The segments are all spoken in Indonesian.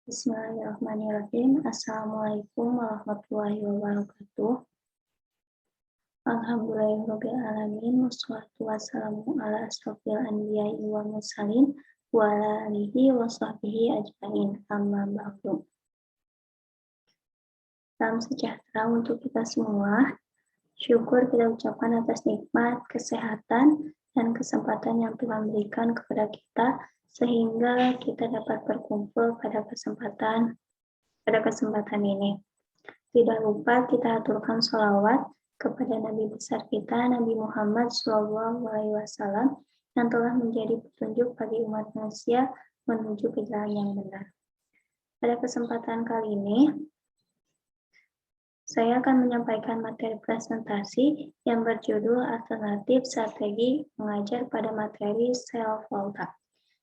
Bismillahirrahmanirrahim. Assalamualaikum warahmatullahi wabarakatuh. Alhamdulillahirrahmanirrahim. Wassalatu wassalamu ala asrofil anbiya'i wal mursalin wa ala alihi wa sahbihi ajma'in. Amma ba'du. Salam sejahtera untuk kita semua. Syukur kita ucapkan atas nikmat, kesehatan, dan kesempatan yang Tuhan berikan kepada kita sehingga kita dapat berkumpul pada kesempatan ini. Tidak lupa kita aturkan sholawat kepada Nabi besar kita, Nabi Muhammad SAW, yang telah menjadi petunjuk bagi umat manusia menuju ke jalan yang benar. Pada kesempatan kali ini, saya akan menyampaikan materi presentasi yang berjudul Alternatif Strategi Mengajar pada Materi Self-Volta.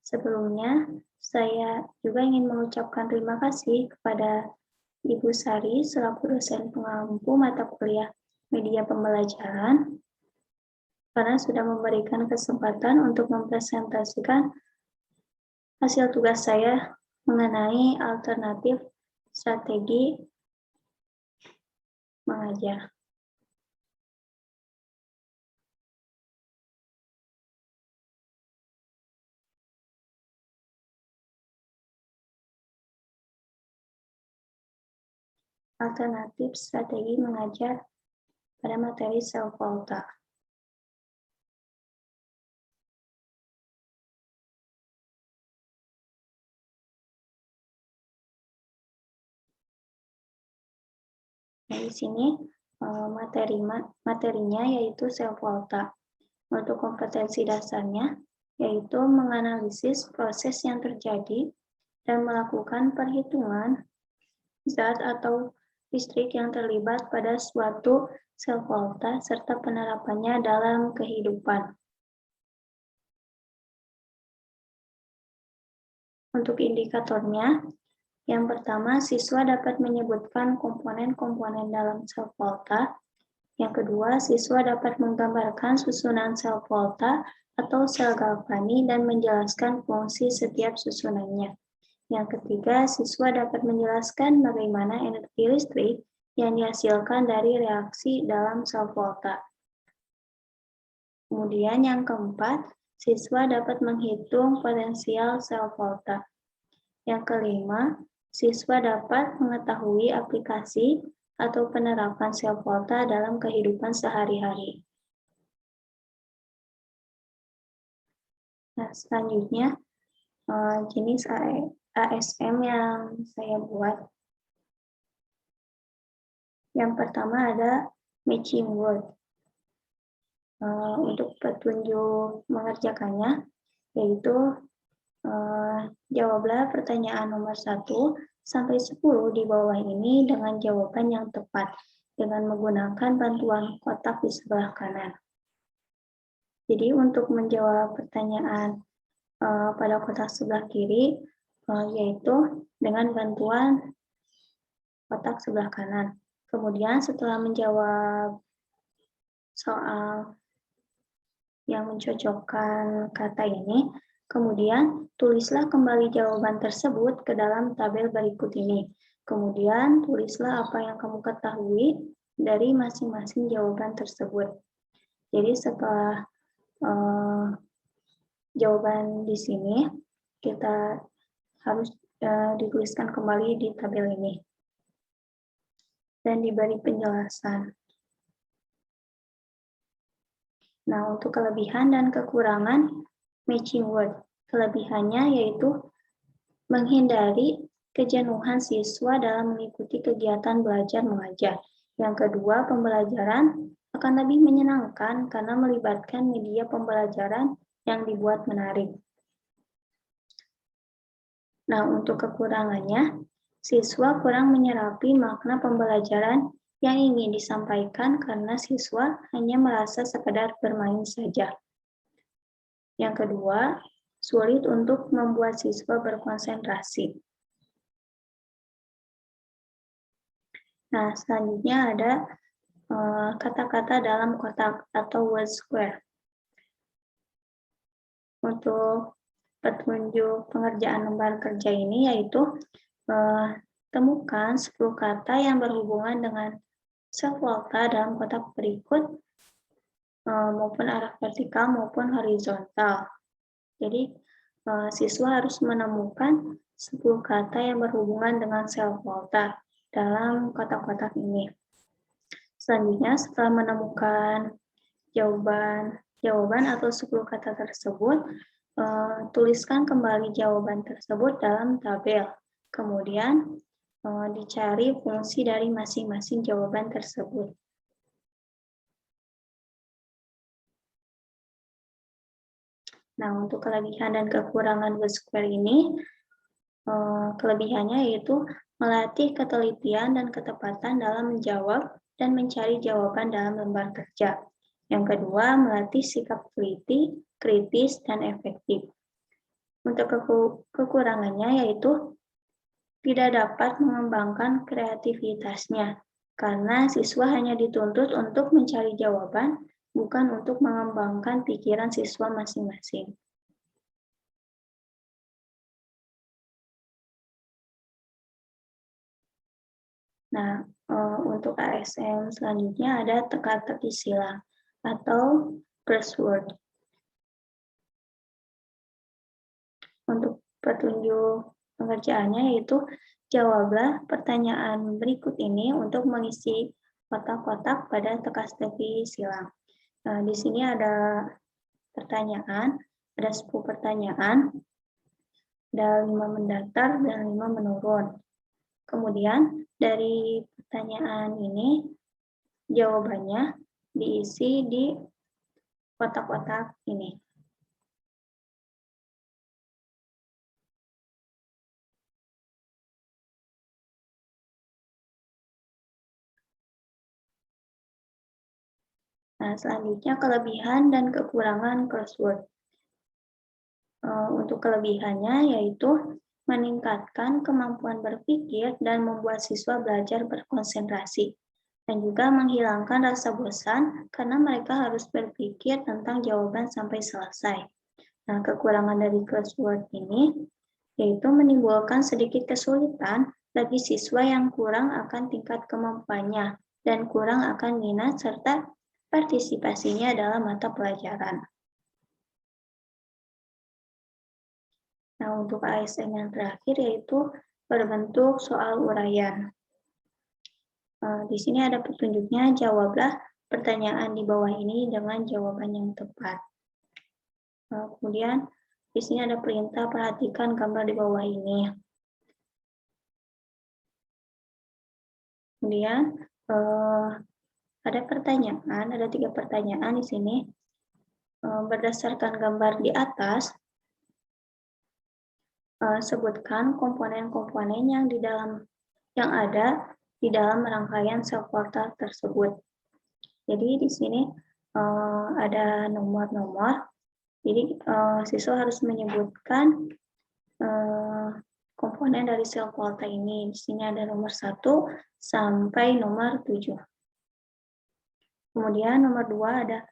Sebelumnya, saya juga ingin mengucapkan terima kasih kepada Ibu Sari selaku dosen pengampu mata kuliah media pembelajaran karena sudah memberikan kesempatan untuk mempresentasikan hasil tugas saya mengenai alternatif strategi mengajar. Alternatif strategi mengajar pada materi Self-Volta. Nah, di sini materinya yaitu Self-Volta. Untuk kompetensi dasarnya yaitu menganalisis proses yang terjadi dan melakukan perhitungan zat atau listrik yang terlibat pada suatu Self-Volta serta penerapannya dalam kehidupan. Untuk indikatornya, yang pertama, siswa dapat menyebutkan komponen-komponen dalam Self-Volta. Yang kedua, siswa dapat menggambarkan susunan Self-Volta atau sel galvani dan menjelaskan fungsi setiap susunannya. Yang ketiga, siswa dapat menjelaskan bagaimana energi listrik yang dihasilkan dari reaksi dalam Self-Volta. Kemudian yang keempat, siswa dapat menghitung potensial Self-Volta. Yang kelima, siswa dapat mengetahui aplikasi atau penerapan Self-Volta dalam kehidupan sehari-hari. Nah, selanjutnya, jenis ASM yang saya buat. Yang pertama ada matching word. Untuk petunjuk mengerjakannya, yaitu jawablah pertanyaan nomor 1 sampai 10 di bawah ini dengan jawaban yang tepat dengan menggunakan bantuan kotak di sebelah kanan. Jadi untuk menjawab pertanyaan pada kotak sebelah kiri, yaitu dengan bantuan kotak sebelah kanan. Kemudian setelah menjawab soal yang mencocokkan kata ini, kemudian tulislah kembali jawaban tersebut ke dalam tabel berikut ini. Kemudian tulislah apa yang kamu ketahui dari masing-masing jawaban tersebut. Jadi setelah jawaban di sini, kita harus dituliskan kembali di tabel ini dan diberi penjelasan. Nah, untuk kelebihan dan kekurangan matching word. Kelebihannya yaitu menghindari kejenuhan siswa dalam mengikuti kegiatan belajar mengajar. Yang kedua, pembelajaran akan lebih menyenangkan karena melibatkan media pembelajaran yang dibuat menarik. Nah, untuk kekurangannya, siswa kurang menyerapi makna pembelajaran yang ingin disampaikan karena siswa hanya merasa sekedar bermain saja. Yang kedua, sulit untuk membuat siswa berkonsentrasi. Nah, selanjutnya ada kata-kata dalam kotak atau word square. Untuk petunjuk pengerjaan lembar kerja ini yaitu temukan 10 kata yang berhubungan dengan sel volta dalam kotak berikut maupun arah vertikal maupun horizontal. Jadi, siswa harus menemukan 10 kata yang berhubungan dengan sel volta dalam kotak-kotak ini. Selanjutnya, setelah menemukan jawaban atau 10 kata tersebut, tuliskan kembali jawaban tersebut dalam tabel. Kemudian, dicari fungsi dari masing-masing jawaban tersebut. Nah, untuk kelebihan dan kekurangan WordSquare ini, kelebihannya yaitu melatih ketelitian dan ketepatan dalam menjawab dan mencari jawaban dalam lembar kerja. Yang kedua, melatih sikap teliti, kritis, dan efektif. Untuk kekurangannya yaitu tidak dapat mengembangkan kreativitasnya, karena siswa hanya dituntut untuk mencari jawaban, bukan untuk mengembangkan pikiran siswa masing-masing. Nah, untuk ASM selanjutnya ada teka-teki silang atau crossword. Untuk petunjuk pengerjaannya yaitu jawablah pertanyaan berikut ini untuk mengisi kotak-kotak pada teka-teki silang. Nah, di sini ada pertanyaan, ada 10 pertanyaan, ada 5 mendatar dan 5 menurun. Kemudian dari pertanyaan ini jawabannya diisi di kotak-kotak ini. Nah, selanjutnya kelebihan dan kekurangan crossword. Untuk kelebihannya yaitu meningkatkan kemampuan berpikir dan membuat siswa belajar berkonsentrasi, dan juga menghilangkan rasa bosan karena mereka harus berpikir tentang jawaban sampai selesai. Nah, kekurangan dari crossword ini yaitu menimbulkan sedikit kesulitan bagi siswa yang kurang akan tingkat kemampuannya dan kurang akan minat serta partisipasinya dalam mata pelajaran. Nah, untuk ASN yang terakhir yaitu berbentuk soal uraian. Di sini ada petunjuknya, jawablah pertanyaan di bawah ini dengan jawaban yang tepat. Kemudian di sini ada perintah, perhatikan gambar di bawah ini. Kemudian ada pertanyaan, ada 3 pertanyaan di sini. Berdasarkan gambar di atas, sebutkan komponen-komponen yang ada di dalam rangkaian sel volta tersebut. Jadi di sini ada nomor-nomor. Jadi siswa harus menyebutkan komponen dari sel volta ini. Di sini ada nomor 1 sampai nomor 7. Kemudian nomor 2 ada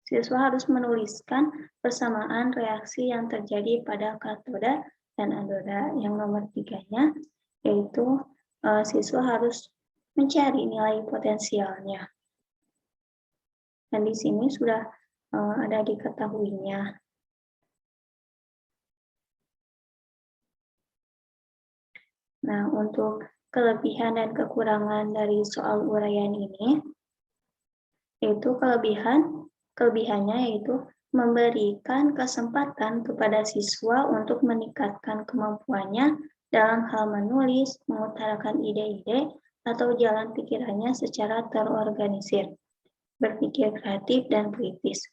siswa harus menuliskan persamaan reaksi yang terjadi pada katoda dan anoda. Yang nomor 3-nya yaitu siswa harus mencari nilai potensialnya. Dan di sini sudah ada diketahuinya. Nah, untuk kelebihan dan kekurangan dari soal uraian ini, yaitu kelebihannya yaitu memberikan kesempatan kepada siswa untuk meningkatkan kemampuannya dalam hal menulis, mengutarakan ide-ide, atau jalan pikirannya secara terorganisir, berpikir kreatif dan kritis.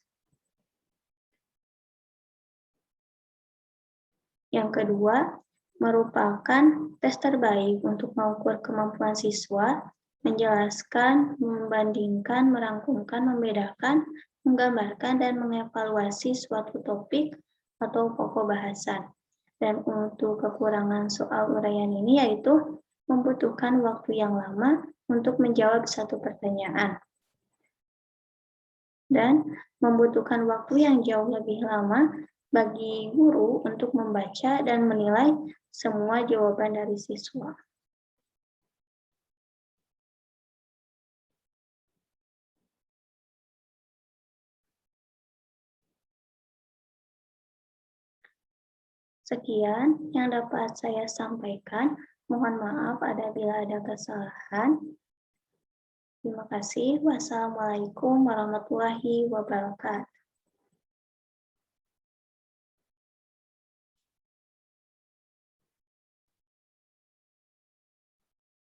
Yang kedua, merupakan tes terbaik untuk mengukur kemampuan siswa, menjelaskan, membandingkan, merangkumkan, membedakan, menggambarkan, dan mengevaluasi suatu topik atau pokok bahasan. Dan untuk kekurangan soal uraian ini yaitu membutuhkan waktu yang lama untuk menjawab satu pertanyaan. Dan membutuhkan waktu yang jauh lebih lama bagi guru untuk membaca dan menilai semua jawaban dari siswa. Sekian yang dapat saya sampaikan. Mohon maaf apabila ada kesalahan. Terima kasih. Wassalamualaikum warahmatullahi wabarakatuh.